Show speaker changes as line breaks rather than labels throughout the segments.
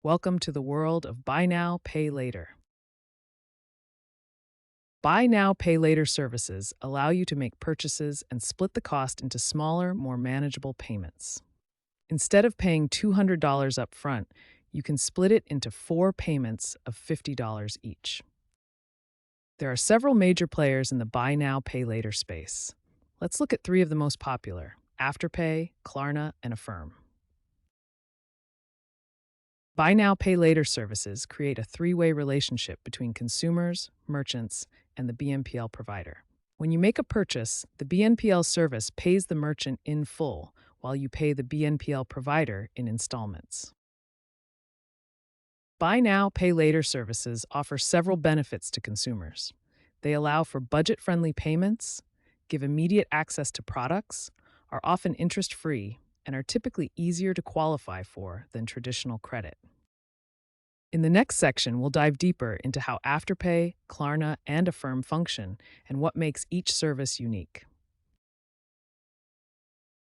Welcome to the world of Buy Now, Pay Later. Buy Now, Pay Later services allow you to make purchases and split the cost into smaller, more manageable payments. Instead of paying $200 up front, you can split it into 4 payments of $50 each. There are several major players in the Buy Now, Pay Later space. Let's look at 3 of the most popular: Afterpay, Klarna, and Affirm. Buy Now, Pay Later services create a three-way relationship between consumers, merchants, and the BNPL provider. When you make a purchase, the BNPL service pays the merchant in full, while you pay the BNPL provider in installments. Buy Now, Pay Later services offer several benefits to consumers. They allow for budget-friendly payments, give immediate access to products, are often interest-free, and are typically easier to qualify for than traditional credit. In the next section, we'll dive deeper into how Afterpay, Klarna, and Affirm function and what makes each service unique.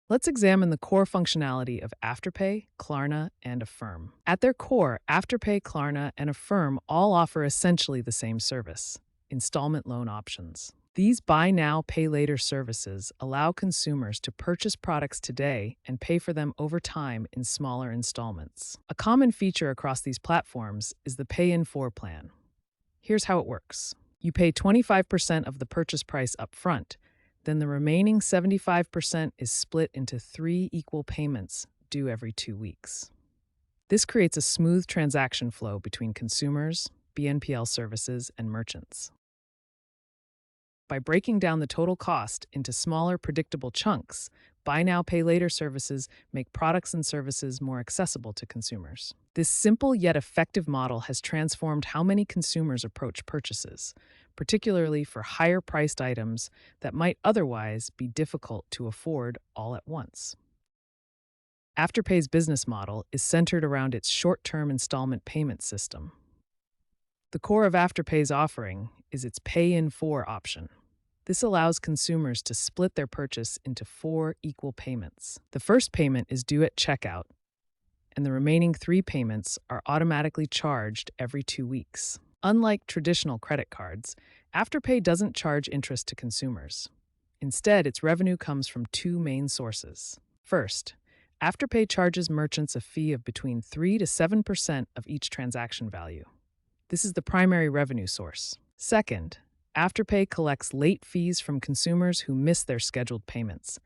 Let's examine the core functionality of Afterpay, Klarna, and Affirm. At their core, Afterpay, Klarna, and Affirm all offer essentially the same service: installment loan options. These Buy Now, Pay Later services allow consumers to purchase products today and pay for them over time in smaller installments. A common feature across these platforms is the Pay in 4 plan. Here's how it works. You pay 25% of the purchase price up front, then the remaining 75% is split into 3 equal payments due every 2 weeks. This creates a smooth transaction flow between consumers, BNPL services, and merchants. By breaking down the total cost into smaller, predictable chunks, Buy Now, Pay Later services make products and services more accessible to consumers. This simple yet effective model has transformed how many consumers approach purchases, particularly for higher-priced items that might otherwise be difficult to afford all at once. Afterpay's business model is centered around its short-term installment payment system. The core of Afterpay's offering is its Pay in 4 option. This allows consumers to split their purchase into 4 equal payments. The first payment is due at checkout, and the remaining 3 payments are automatically charged every 2 weeks. Unlike traditional credit cards, Afterpay doesn't charge interest to consumers. Instead, its revenue comes from 2 main sources. First, Afterpay charges merchants a fee of between 3 to 7% of each transaction value. This is the primary revenue source. Second, Afterpay collects late fees from consumers who miss their scheduled payments.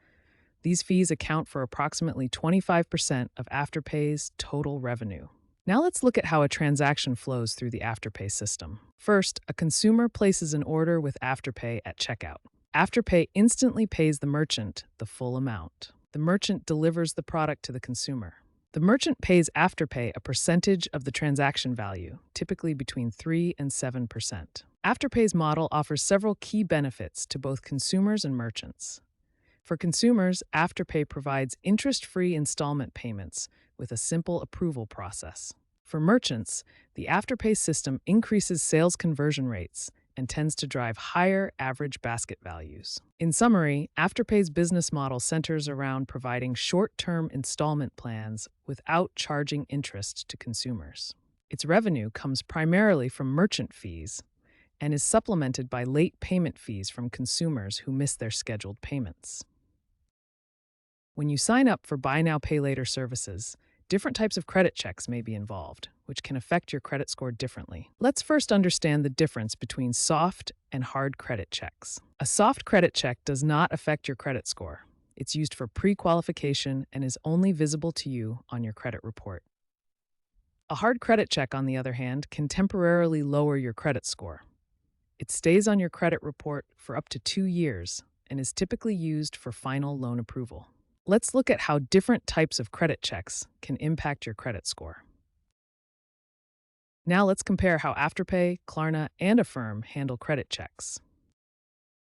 These fees account for approximately 25% of Afterpay's total revenue. Now let's look at how a transaction flows through the Afterpay system. First, a consumer places an order with Afterpay at checkout. Afterpay instantly pays the merchant the full amount. The merchant delivers the product to the consumer. The merchant pays Afterpay a percentage of the transaction value, typically between 3 and 7%. Afterpay's model offers several key benefits to both consumers and merchants. For consumers, Afterpay provides interest-free installment payments with a simple approval process. For merchants, the Afterpay system increases sales conversion rates and tends to drive higher average basket values. In summary, Afterpay's business model centers around providing short-term installment plans without charging interest to consumers. Its revenue comes primarily from merchant fees and is supplemented by late payment fees from consumers who miss their scheduled payments. When you sign up for Buy Now, Pay Later services, different types of credit checks may be involved, which can affect your credit score differently. Let's first understand the difference between soft and hard credit checks. A soft credit check does not affect your credit score. It's used for pre-qualification and is only visible to you on your credit report. A hard credit check, on the other hand, can temporarily lower your credit score. It stays on your credit report for up to 2 years and is typically used for final loan approval. Let's look at how different types of credit checks can impact your credit score. Now let's compare how Afterpay, Klarna, and Affirm handle credit checks.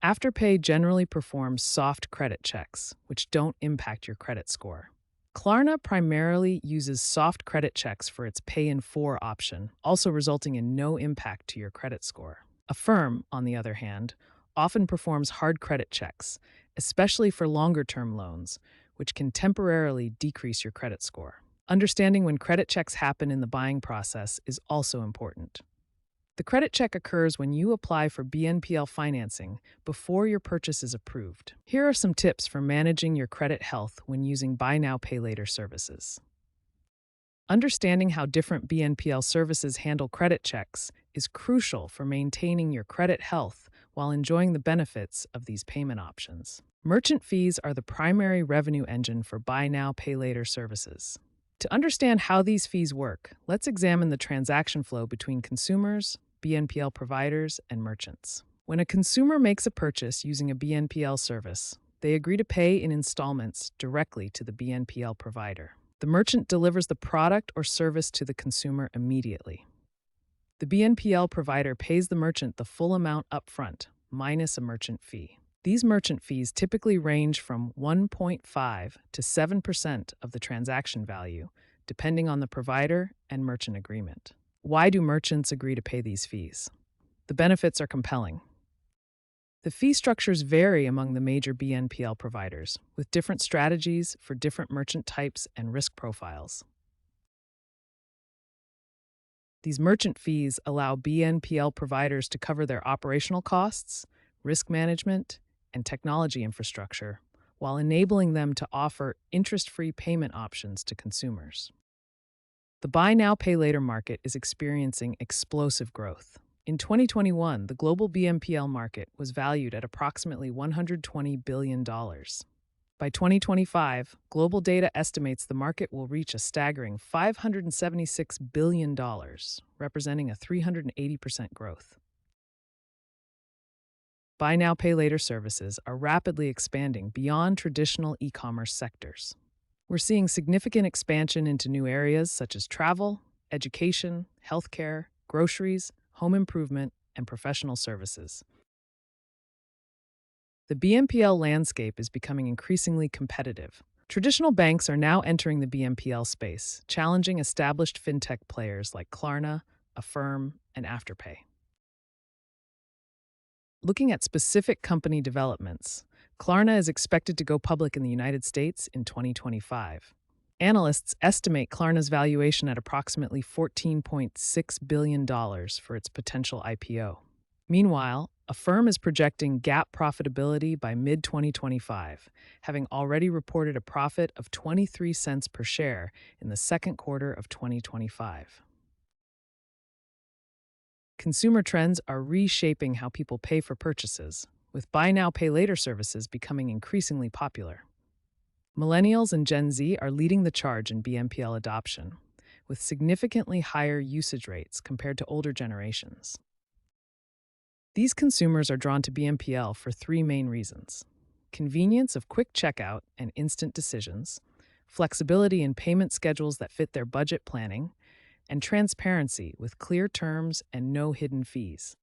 Afterpay generally performs soft credit checks, which don't impact your credit score. Klarna primarily uses soft credit checks for its Pay in 4 option, also resulting in no impact to your credit score. Affirm, on the other hand, often performs hard credit checks, especially for longer-term loans, which can temporarily decrease your credit score. Understanding when credit checks happen in the buying process is also important. The credit check occurs when you apply for BNPL financing before your purchase is approved. Here are some tips for managing your credit health when using Buy Now, Pay Later services. Understanding how different BNPL services handle credit checks is crucial for maintaining your credit health while enjoying the benefits of these payment options. Merchant fees are the primary revenue engine for Buy Now, Pay Later services. To understand how these fees work, let's examine the transaction flow between consumers, BNPL providers, and merchants. When a consumer makes a purchase using a BNPL service, they agree to pay in installments directly to the BNPL provider. The merchant delivers the product or service to the consumer immediately. The BNPL provider pays the merchant the full amount upfront, minus a merchant fee. These merchant fees typically range from 1.5 to 7% of the transaction value, depending on the provider and merchant agreement. Why do merchants agree to pay these fees? The benefits are compelling. The fee structures vary among the major BNPL providers, with different strategies for different merchant types and risk profiles. These merchant fees allow BNPL providers to cover their operational costs, risk management, and technology infrastructure, while enabling them to offer interest-free payment options to consumers. The Buy Now, Pay Later market is experiencing explosive growth. In 2021, the global BNPL market was valued at approximately $120 billion. By 2025, global data estimates the market will reach a staggering $576 billion, representing a 380% growth. Buy Now, Pay Later services are rapidly expanding beyond traditional e-commerce sectors. We're seeing significant expansion into new areas such as travel, education, healthcare, groceries, home improvement, and professional services. The BNPL landscape is becoming increasingly competitive. Traditional banks are now entering the BNPL space, challenging established fintech players like Klarna, Affirm, and Afterpay. Looking at specific company developments, Klarna is expected to go public in the United States in 2025. Analysts estimate Klarna's valuation at approximately $14.6 billion for its potential IPO. Meanwhile, Affirm is projecting GAAP profitability by mid-2025, having already reported a profit of 23 cents per share in the second quarter of 2025. Consumer trends are reshaping how people pay for purchases, with Buy Now, Pay Later services becoming increasingly popular. Millennials and Gen Z are leading the charge in BNPL adoption, with significantly higher usage rates compared to older generations. These consumers are drawn to BNPL for three main reasons: convenience of quick checkout and instant decisions, flexibility in payment schedules that fit their budget planning, and transparency with clear terms and no hidden fees.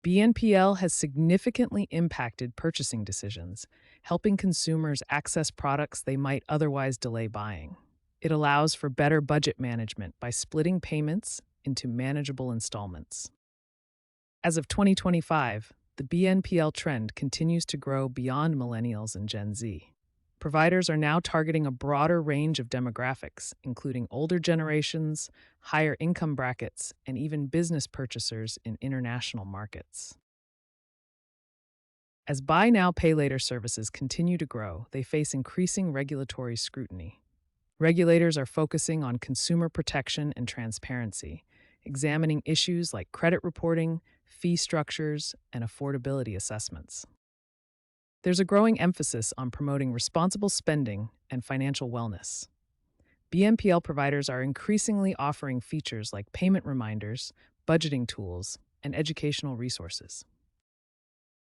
BNPL has significantly impacted purchasing decisions, helping consumers access products they might otherwise delay buying. It allows for better budget management by splitting payments into manageable installments. As of 2025, the BNPL trend continues to grow beyond millennials and Gen Z. Providers are now targeting a broader range of demographics, including older generations, higher income brackets, and even business purchasers in international markets. As Buy Now, Pay Later services continue to grow, they face increasing regulatory scrutiny. Regulators are focusing on consumer protection and transparency, examining issues like credit reporting, fee structures, and affordability assessments. There's a growing emphasis on promoting responsible spending and financial wellness. BNPL providers are increasingly offering features like payment reminders, budgeting tools, and educational resources.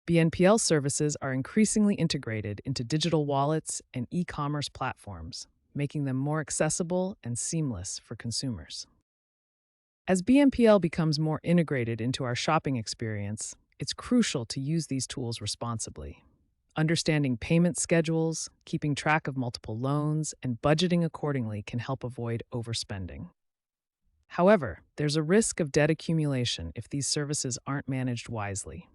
BNPL services are increasingly integrated into digital wallets and e-commerce platforms, making them more accessible and seamless for consumers. As BNPL becomes more integrated into our shopping experience, it's crucial to use these tools responsibly. Understanding payment schedules, keeping track of multiple loans, and budgeting accordingly can help avoid overspending. However, there's a risk of debt accumulation if these services aren't managed wisely.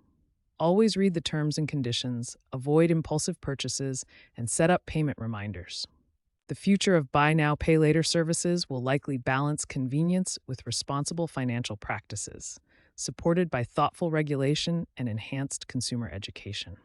Always read the terms and conditions, avoid impulsive purchases, and set up payment reminders. The future of buy now, pay later services will likely balance convenience with responsible financial practices, supported by thoughtful regulation and enhanced consumer education.